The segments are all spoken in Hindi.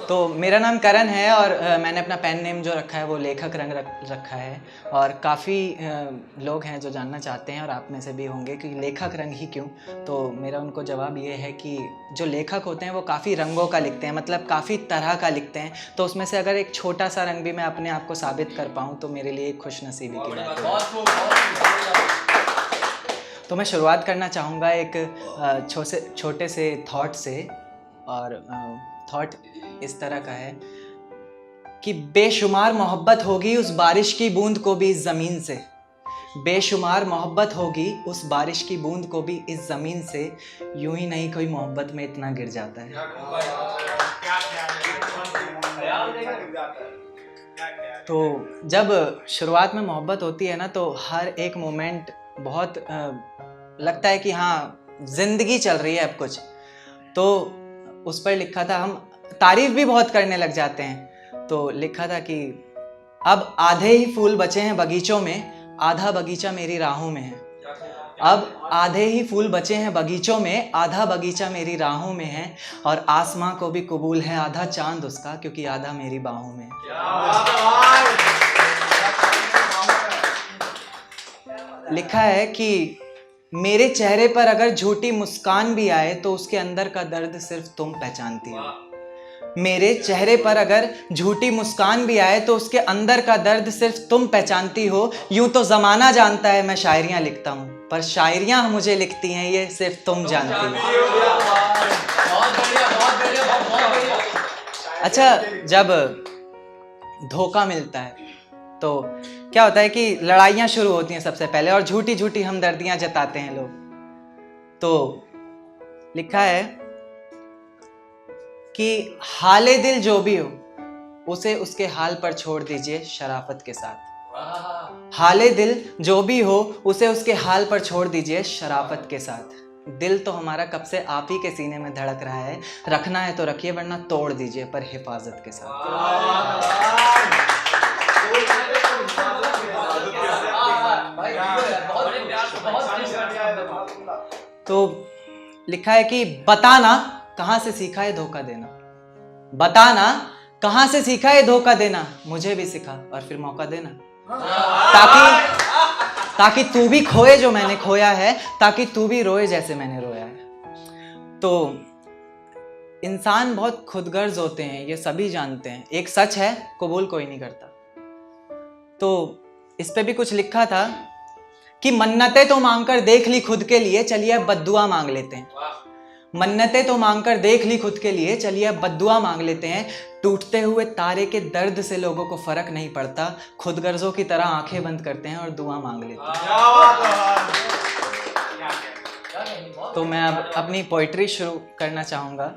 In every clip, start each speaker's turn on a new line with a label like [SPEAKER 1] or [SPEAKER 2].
[SPEAKER 1] तो मेरा नाम करण है और मैंने अपना पेन नेम जो रखा है वो लेखक रंग रखा है। और काफ़ी लोग हैं जो जानना चाहते हैं और आप में से भी होंगे कि लेखक रंग ही क्यों। तो मेरा उनको जवाब ये है कि जो लेखक होते हैं वो काफ़ी रंगों का लिखते हैं, मतलब काफ़ी तरह का लिखते हैं। तो उसमें से अगर एक छोटा सा रंग भी मैं अपने आप को साबित कर पाऊँ तो मेरे लिए एक खुशनसीबी की बात है। तो मैं शुरुआत करना चाहूँगा एक छोटे से थॉट से। और थॉट इस तरह का है कि बेशुमार मोहब्बत होगी उस बारिश की बूंद को भी इस ज़मीन से, बेशुमार मोहब्बत होगी उस बारिश की बूंद को भी इस ज़मीन से, यूं ही नहीं कोई मोहब्बत में इतना गिर जाता है। तो जब शुरुआत में मोहब्बत होती है ना तो हर एक मोमेंट बहुत लगता है कि हाँ जिंदगी चल रही है अब कुछ। तो उस पर लिखा था, हम तारीफ भी बहुत करने लग जाते हैं। तो लिखा था कि अब आधे ही फूल बचे हैं बगीचों में, आधा बगीचा मेरी राहों में है। अब आधे ही फूल बचे हैं बगीचों में, आधा बगीचा मेरी राहों में है। और आसमां को भी कबूल है आधा चांद उसका, क्योंकि आधा मेरी बाहों में है। लिखा है कि मेरे चेहरे पर अगर झूठी मुस्कान भी आए तो उसके अंदर का दर्द सिर्फ तुम पहचानती हो। मेरे चेहरे पर अगर झूठी मुस्कान भी आए तो उसके अंदर का दर्द सिर्फ तुम पहचानती हो। यूं तो जमाना जानता है मैं शायरियां लिखता हूं, पर शायरियां मुझे लिखती हैं ये सिर्फ तुम जानती हो। अच्छा, जब धोखा मिलता है तो क्या होता है कि लड़ाइयाँ शुरू होती हैं सबसे पहले, और झूठी झूठी हमदर्दियाँ जताते हैं लोग। तो लिखा है कि हाले दिल जो भी हो उसे उसके हाल पर छोड़ दीजिए शराफत के साथ। हाले दिल जो भी हो उसे उसके हाल पर छोड़ दीजिए शराफत के साथ। दिल तो हमारा कब से आप ही के सीने में धड़क रहा है, रखना है तो रखिए वरना तोड़ दीजिए पर हिफाजत के साथ। तो लिखा है कि बताना कहां से सीखा है धोखा देना, बताना कहां से सीखा है धोखा देना, मुझे भी सिखा और फिर मौका देना, ताकि तू भी खोए जो मैंने खोया है, ताकि तू भी रोए जैसे मैंने रोया है। तो इंसान बहुत खुदगर्ज होते हैं, ये सभी जानते हैं। एक सच है, कबूल कोई नहीं करता। तो इस पे भी कुछ लिखा था कि मन्नतें तो मांगकर देख ली खुद के लिए, चलिए अब बद्दुआ मांग लेते हैं। मन्नतें तो मांगकर देख ली खुद के लिए, चलिए अब बद्दुआ मांग लेते हैं। टूटते हुए तारे के दर्द से लोगों को फर्क नहीं पड़ता, खुदगर्जों की तरह आंखें बंद करते हैं और दुआ मांग लेते हैं। तो मैं अब अपनी पोइट्री शुरू करना चाहूँगा।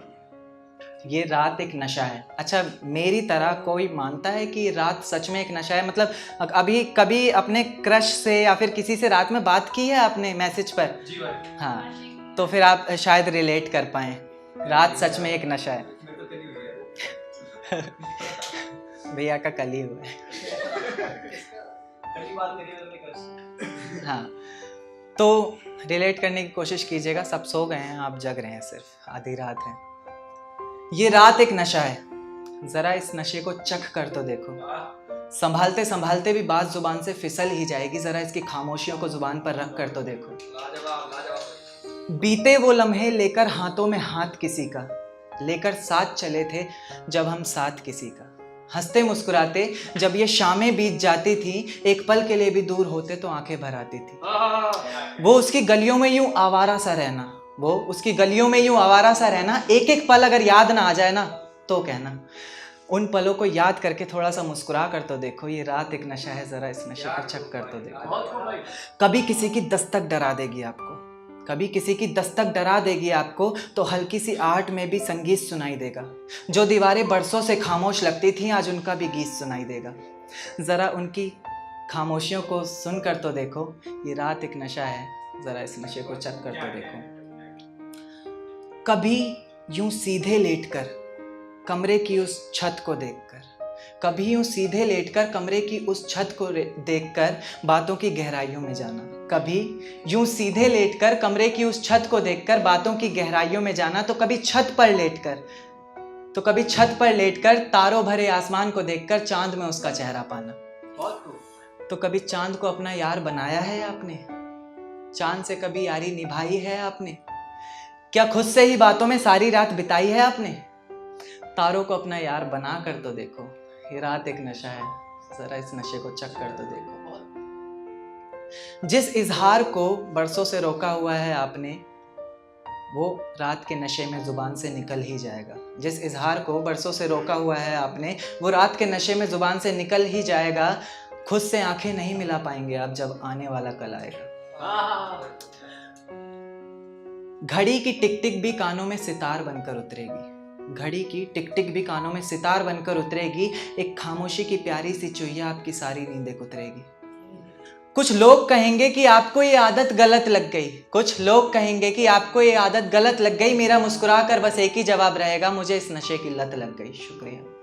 [SPEAKER 1] ये रात एक नशा है। अच्छा, मेरी तरह कोई मानता है कि रात सच में एक नशा है? मतलब अभी कभी अपने क्रश से या फिर किसी से रात में बात की है आपने मैसेज पर?
[SPEAKER 2] जी भाई।
[SPEAKER 1] हाँ, तो फिर आप शायद रिलेट कर पाएं। रात सच में एक नशा है। भैया का कल ही हुआ है। हाँ, तो रिलेट करने की कोशिश कीजिएगा। सब सो गए हैं, आप जग रहे हैं, सिर्फ आधी रात है। ये रात एक नशा है, जरा इस नशे को चख कर तो देखो। संभालते संभालते भी बात जुबान से फिसल ही जाएगी, जरा इसकी खामोशियों को जुबान पर रख कर तो देखो। बीते वो लम्हे लेकर हाथों में हाथ किसी का, लेकर साथ चले थे जब हम साथ किसी का। हंसते मुस्कुराते जब ये शामें बीत जाती थी, एक पल के लिए भी दूर होते तो आंखें भर आती थी। वो उसकी गलियों में यूं आवारा सा रहना, वो उसकी गलियों में यूं आवारा सा रहना, एक एक पल अगर याद ना आ जाए ना तो कहना। उन पलों को याद करके थोड़ा सा मुस्कुरा कर तो देखो। ये रात एक नशा है, जरा इस नशे को चख कर तो देखो। कभी किसी की दस्तक डरा देगी आपको, कभी किसी की दस्तक डरा देगी आपको, तो हल्की सी आहट में भी संगीत सुनाई देगा। जो दीवारें बरसों से खामोश लगती थी, आज उनका भी गीत सुनाई देगा। जरा उनकी खामोशियों को सुन कर तो देखो। ये रात एक नशा है, जरा इस नशे को चख कर तो देखो। कभी यूं सीधे लेटकर कमरे की उस छत को देखकर, कभी यूं सीधे लेटकर कमरे की उस छत को देखकर बातों की गहराइयों में जाना। कभी यूं सीधे लेटकर कमरे की उस छत को देखकर बातों की गहराइयों में जाना। तो कभी छत पर लेटकर तो कभी छत पर लेटकर तारों भरे आसमान को देखकर चांद में उसका चेहरा पाना। तो कभी चांद को अपना यार बनाया है आपने? चांद से कभी यारी निभाई है आपने? क्या खुद से ही बातों में सारी रात बिताई है आपने? तारों को अपना यार बना कर तो देखो, ये रात एक नशा है, जरा इस नशे को चख कर तो देखो। जिस इजहार को बरसों से रोका हुआ है आपने, वो रात के नशे में जुबान से निकल ही जाएगा। जिस इजहार को बरसों से रोका हुआ है आपने, वो रात के नशे में जुबान से निकल ही जाएगा। खुद से आंखें नहीं मिला पाएंगे आप जब आने वाला कल आएगा। घड़ी की टिक टिक भी कानों में सितार बनकर उतरेगी। घड़ी की टिक टिक भी कानों में सितार बनकर उतरेगी। एक खामोशी की प्यारी सी चुइया आपकी सारी नींदें कुतरेगी। कुछ लोग कहेंगे कि आपको ये आदत गलत लग गई। कुछ लोग कहेंगे कि आपको ये आदत गलत लग गई। मेरा मुस्कुरा कर बस एक ही जवाब रहेगा, मुझे इस नशे की लत लग गई। शुक्रिया।